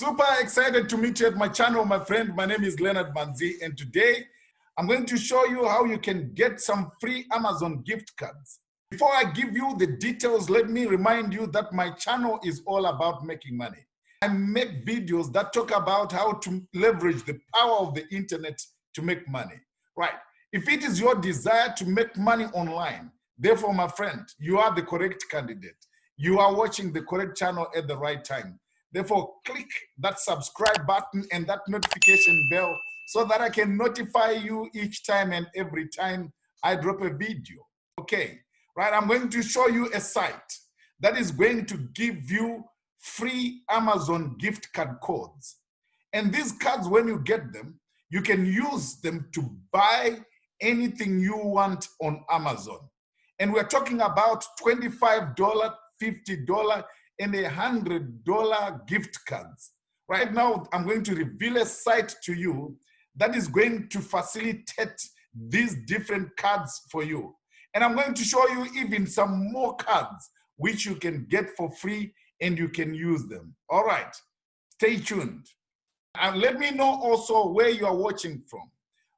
super excited to meet you at my channel, my friend. My name is Leonard Manzi, and today I'm going to show you how you can get some free Amazon gift cards. Before I give you the details, let me remind you that my channel is all about making money. I make videos that talk about how to leverage the power of the internet to make money. Right. If it is your desire to make money online, therefore, my friend, you are the correct candidate. You are watching the correct channel at the right time. Therefore, click that subscribe button and that notification bell so that I can notify you each time and every time I drop a video. Okay, right, I'm going to show you a site that is going to give you free Amazon gift card codes. And these cards, when you get them, you can use them to buy anything you want on Amazon. And we're talking about $25, $50, and $100 gift cards. Right now, I'm going to reveal a site to you that is going to facilitate these different cards for you. And I'm going to show you even some more cards which you can get for free and you can use them. All right, stay tuned. And let me know also where you are watching from,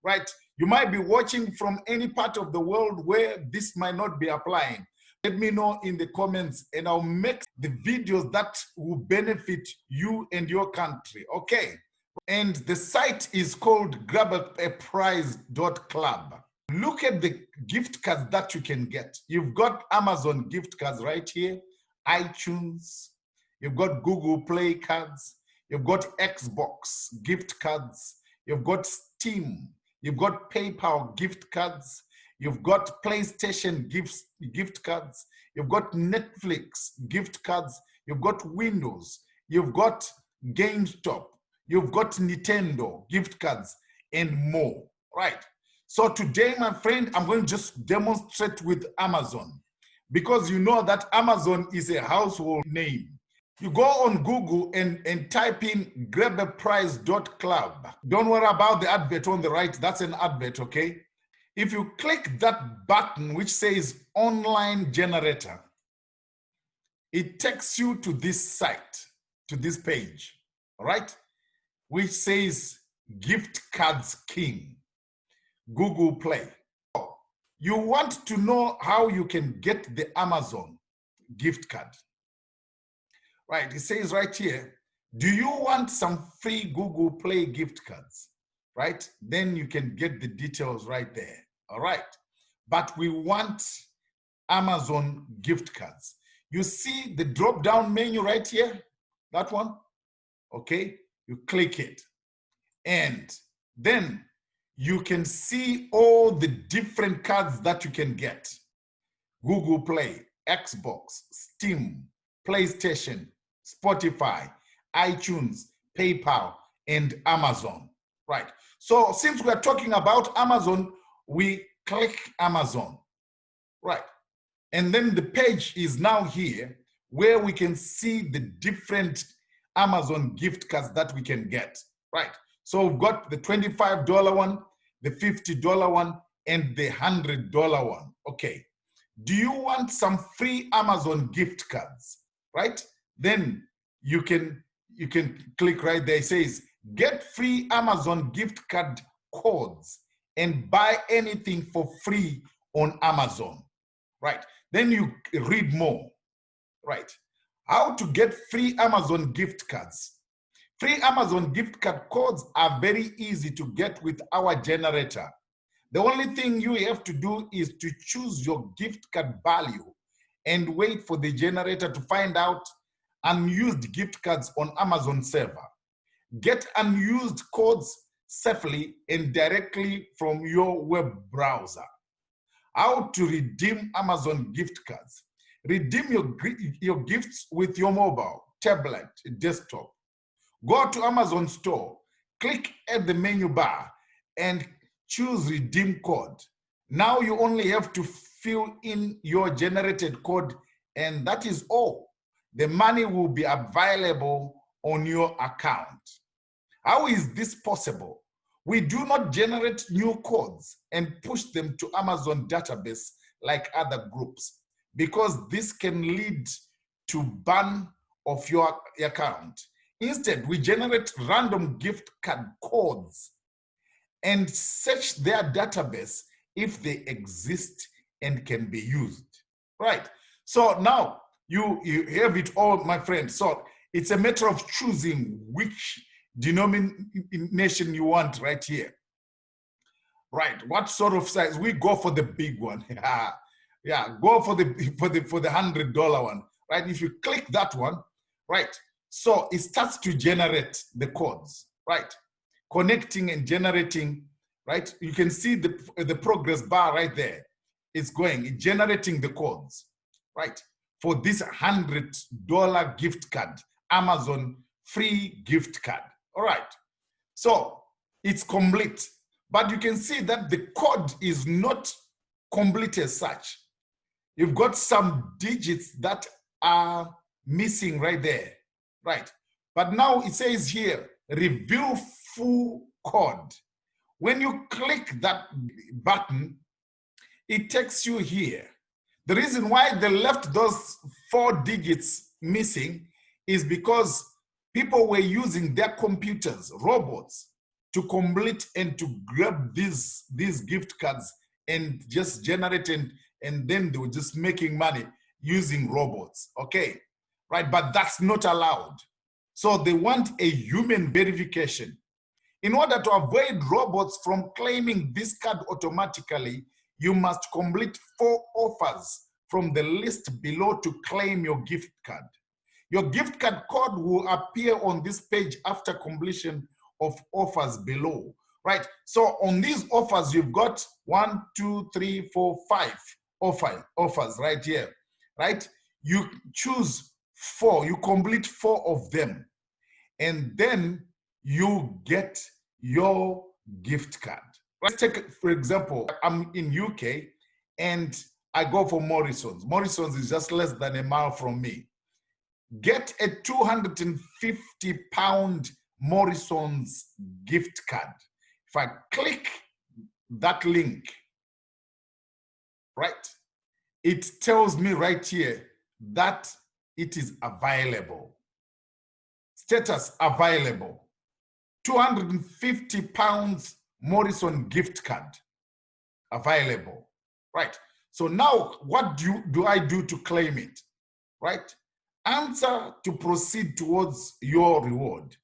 right? You might be watching from any part of the world where this might not be applying. Let me know in the comments and I'll make the videos that will benefit you and your country, okay? And the site is called grabaprize.club. Look at the gift cards that you can get. You've got Amazon gift cards right here, iTunes, you've got Google Play cards, you've got Xbox gift cards, you've got Steam, you've got PayPal gift cards, you've got PlayStation gift cards, you've got Netflix gift cards, you've got Windows, you've got GameStop, you've got Nintendo gift cards, and more, right? So today, my friend, I'm going to just demonstrate with Amazon because you know that Amazon is a household name. You go on Google and type in grabaprize.club. Don't worry about the advert on the right. That's an advert, okay? If you click that button which says online generator, it takes you to this site, to this page, all right? Which says Gift Cards King, Google Play. You want to know how you can get the Amazon gift card. Right, it says right here, do you want some free Google Play gift cards? Right, then you can get the details right there. All right, but we want Amazon gift cards. You see the drop down menu right here, that one, okay? You click it and then you can see all the different cards that you can get. Google Play, Xbox, Steam, PlayStation, Spotify, iTunes, PayPal, and Amazon, right? So since we're talking about Amazon, we click Amazon, right? And then the page is now here where we can see the different Amazon gift cards that we can get, right? So we've got the $25 one, the $50 one, and the $100 one, okay. Do you want some free Amazon gift cards, right? Then you can click right there. It says, get free Amazon gift card codes and buy anything for free on Amazon, right? Then you read more, right? How to get free Amazon gift cards. Free Amazon gift card codes are very easy to get with our generator. The only thing you have to do is to choose your gift card value and wait for the generator to find out unused gift cards on Amazon server. Get unused codes safely and directly from your web browser. How to redeem Amazon gift cards. Redeem your gifts with your mobile, tablet, desktop. Go to Amazon store, click at the menu bar and choose redeem code. Now you only have to fill in your generated code and that is all. The money will be available on your account. How is this possible? We do not generate new codes and push them to Amazon database like other groups because this can lead to ban of your account Instead, we generate random gift card codes and search their database if they exist and can be used. Right. So now you have it all, my friend. So it's a matter of choosing which denomination you want right here. Right. What sort of size? We go for the big one. Yeah, go for the $100 one. Right. If you click that one, right. So it starts to generate the codes, right? Connecting and generating, right? You can see the progress bar right there. It's generating the codes, right? For this $100 gift card, Amazon free gift card. All right. So it's complete, but you can see that the code is not complete as such. You've got some digits that are missing right there, right? But now it says here, review full code. When you click that button, it takes you here. The reason why they left those 4 digits missing is because people were using their computers, robots, to complete and to grab these gift cards and just generate and then they were just making money using robots, okay? Right, but that's not allowed. So they want a human verification. In order to avoid robots from claiming this card automatically, you must complete 4 offers from the list below to claim your gift card. Your gift card code will appear on this page after completion of offers below, right? So on these offers, you've got 1, 2, 3, 4, 5 offers right here, right? You choose 4, you complete 4 of them, and then you get your gift card. Let's take, for example, I'm in UK and I go for Morrison's. Morrison's is just less than a mile from me. Get a £250 Morrison's gift card. If I click that link, right, it tells me right here that it is available. Status available. £250 Morrison gift card available, right? So now what do I do to claim it, right? Answer to proceed towards your reward.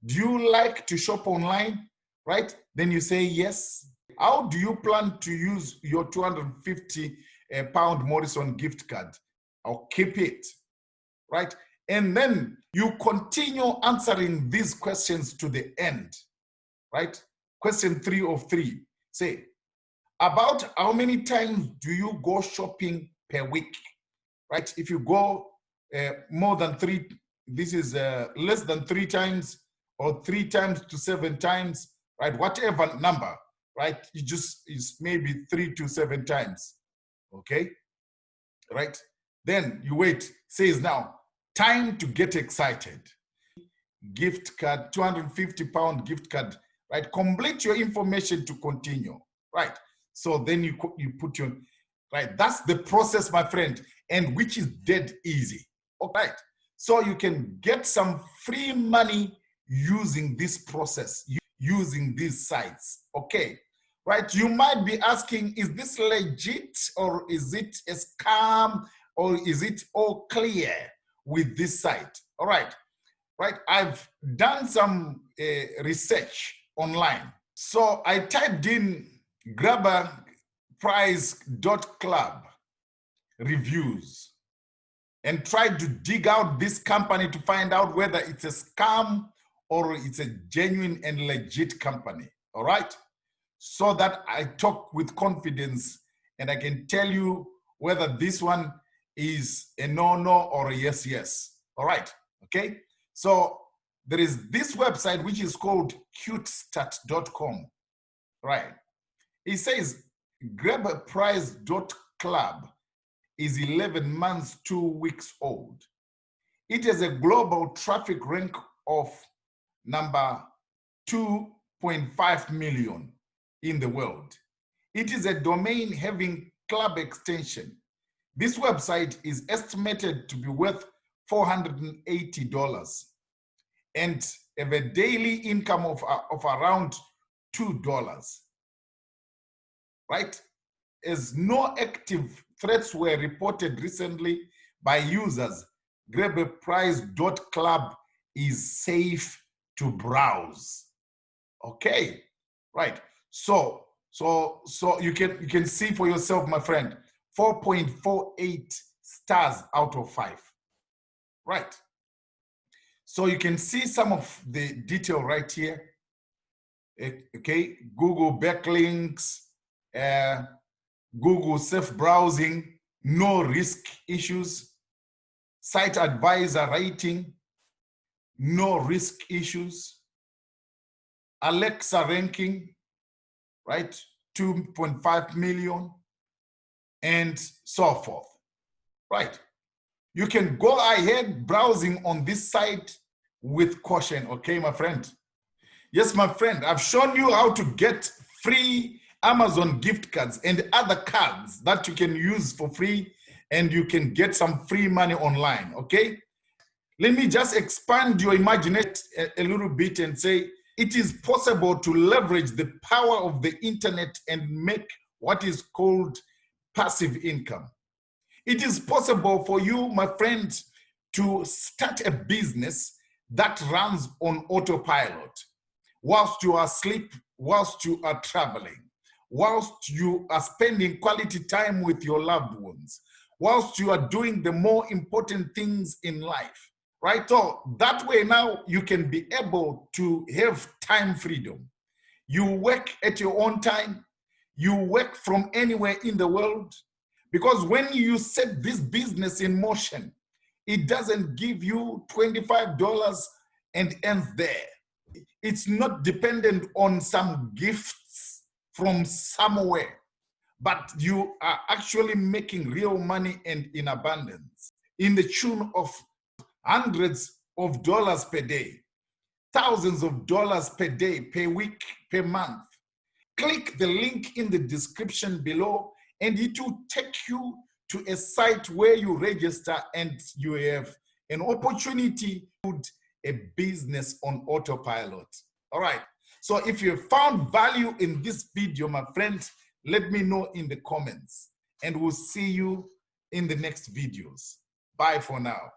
Do you like to shop online, right? Then you say yes. How do you plan to use your £250 Morrison gift card? I'll keep it, right? And then you continue answering these questions to the end, right? Question 3 of 3. Say, about how many times do you go shopping per week, right? If you go more than 3, this is less than 3 times or 3 times to 7 times, right? Whatever number, right? It just is maybe 3 to 7 times, okay? Right? Then you wait, says now, time to get excited. Gift card, £250 gift card, right? Complete your information to continue, right? So then you put your, right? That's the process, my friend, and which is dead easy, all right? So you can get some free money using this process, using these sites, okay? Right? You might be asking, is this legit or is it a scam or is it all clear with this site? All right, right? I've done some research online. So I typed in grabberprize.club reviews and tried to dig out this company to find out whether it's a scam or it's a genuine and legit company, all right? So that I talk with confidence and I can tell you whether this one is a no or a yes. All right, okay? So there is this website which is called cutestat.com, right? It says grabberprize.club is 11 months, 2 weeks old. It has a global traffic rank of number 2.5 million in the world. It is a domain having club extension. This website is estimated to be worth $480. and have a daily income of around $2, right? As no active threats were reported recently by users, grabapprize.club is safe to browse. Okay, right. So you can see for yourself, my friend, 4.48 stars out of 5. Right. So you can see some of the detail right here. Okay, Google backlinks, Google safe browsing, no risk issues, site advisor rating, no risk issues, Alexa ranking, right, 2.5 million, and so forth, right? You can go ahead browsing on this site with caution, okay, my friend? Yes, my friend, I've shown you how to get free Amazon gift cards and other cards that you can use for free, and you can get some free money online, okay? Let me just expand your imagination a little bit and say, it is possible to leverage the power of the internet and make what is called passive income. It is possible for you, my friend, to start a business that runs on autopilot whilst you are asleep, whilst you are traveling, whilst you are spending quality time with your loved ones, whilst you are doing the more important things in life, right? So that way now you can be able to have time freedom. You work at your own time, you work from anywhere in the world, because when you set this business in motion, it doesn't give you $25 and ends there. It's not dependent on some gifts from somewhere, but you are actually making real money and in abundance, in the tune of hundreds of dollars per day, thousands of dollars per day, per week, per month. Click the link in the description below and it will take you to a site where you register and you have an opportunity to put a business on autopilot. All right. So if you found value in this video, my friends, let me know in the comments and we'll see you in the next videos. Bye for now.